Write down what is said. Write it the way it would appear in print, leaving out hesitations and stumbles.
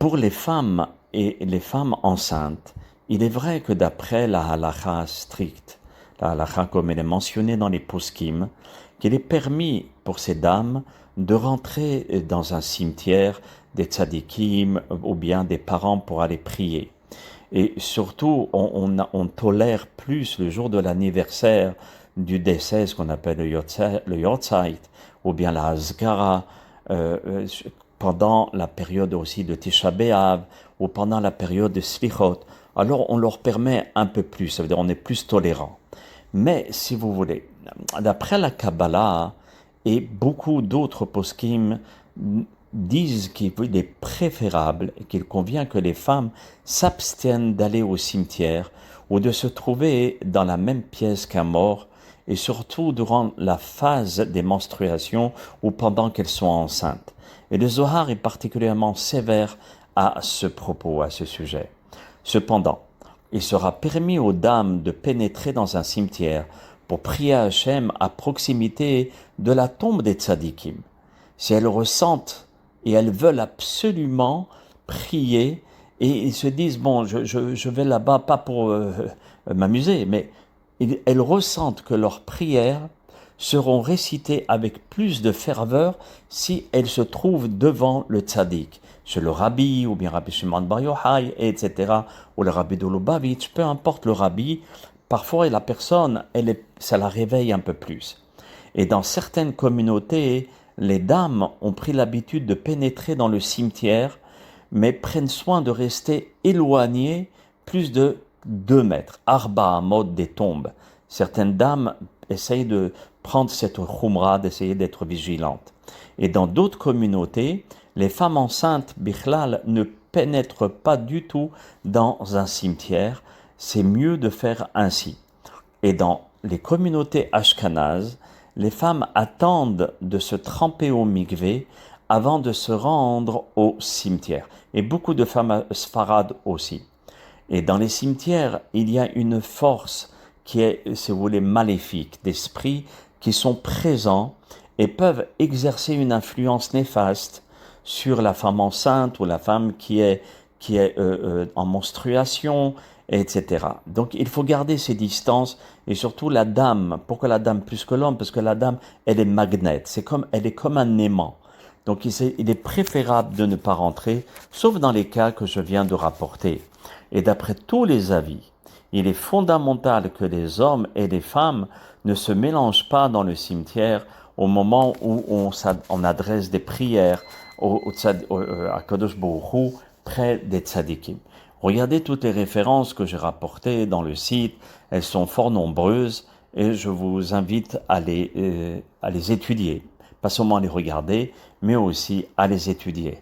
Pour les femmes et les femmes enceintes, il est vrai que d'après la halakha stricte, la halakha comme elle est mentionnée dans les poskim, qu'il est permis pour ces dames de rentrer dans un cimetière des tzadikim ou bien des parents pour aller prier. Et surtout, on tolère plus le jour de l'anniversaire du décès, ce qu'on appelle le Yortzeit, ou bien la Hazgara, pendant la période aussi de Tisha B'Av, ou pendant la période de Slichot. Alors on leur permet un peu plus, ça veut dire on est plus tolérant. Mais si vous voulez, d'après la Kabbalah et beaucoup d'autres poskim disent qu'il est préférable et qu'il convient que les femmes s'abstiennent d'aller au cimetière ou de se trouver dans la même pièce qu'un mort, et surtout durant la phase des menstruations ou pendant qu'elles sont enceintes. Et le Zohar est particulièrement sévère à ce propos, à ce sujet. Cependant, il sera permis aux dames de pénétrer dans un cimetière pour prier à Hachem à proximité de la tombe des tzadikim. Si elles ressentent et elles veulent absolument prier et ils se disent, bon, je vais là-bas pas pour m'amuser, mais elles ressentent que leurs prières seront récitées avec plus de ferveur si elles se trouvent devant le tzaddik, chez le rabbi, ou bien Rabbi Shimon Bar Yochai, etc., ou le rabbi de Lubavitch, peu importe le rabbi, parfois la personne, ça la réveille un peu plus. Et dans certaines communautés, les dames ont pris l'habitude de pénétrer dans le cimetière, mais prennent soin de rester éloignées plus de 2 mètres, arba mode des tombes. Certaines dames essayent de prendre cette khumra, d'essayer d'être vigilantes. Et dans d'autres communautés, les femmes enceintes, bichlal, ne pénètrent pas du tout dans un cimetière. C'est mieux de faire ainsi. Et dans les communautés ashkénazes, les femmes attendent de se tremper au mikvé avant de se rendre au cimetière. Et beaucoup de femmes sfarades aussi. Et dans les cimetières, il y a une force qui est, si vous voulez, maléfique, d'esprits qui sont présents et peuvent exercer une influence néfaste sur la femme enceinte ou la femme qui est en menstruation, etc. Donc il faut garder ces distances et surtout la dame. Pourquoi la dame plus que l'homme? Parce que la dame, elle est magnète, elle est comme un aimant. Donc il est préférable de ne pas rentrer, sauf dans les cas que je viens de rapporter. Et d'après tous les avis, il est fondamental que les hommes et les femmes ne se mélangent pas dans le cimetière au moment où on adresse des prières à Kadosh Baruch Hu près des tzadikim. Regardez toutes les références que j'ai rapportées dans le site, elles sont fort nombreuses et je vous invite à les étudier. Pas seulement à les regarder, mais aussi à les étudier.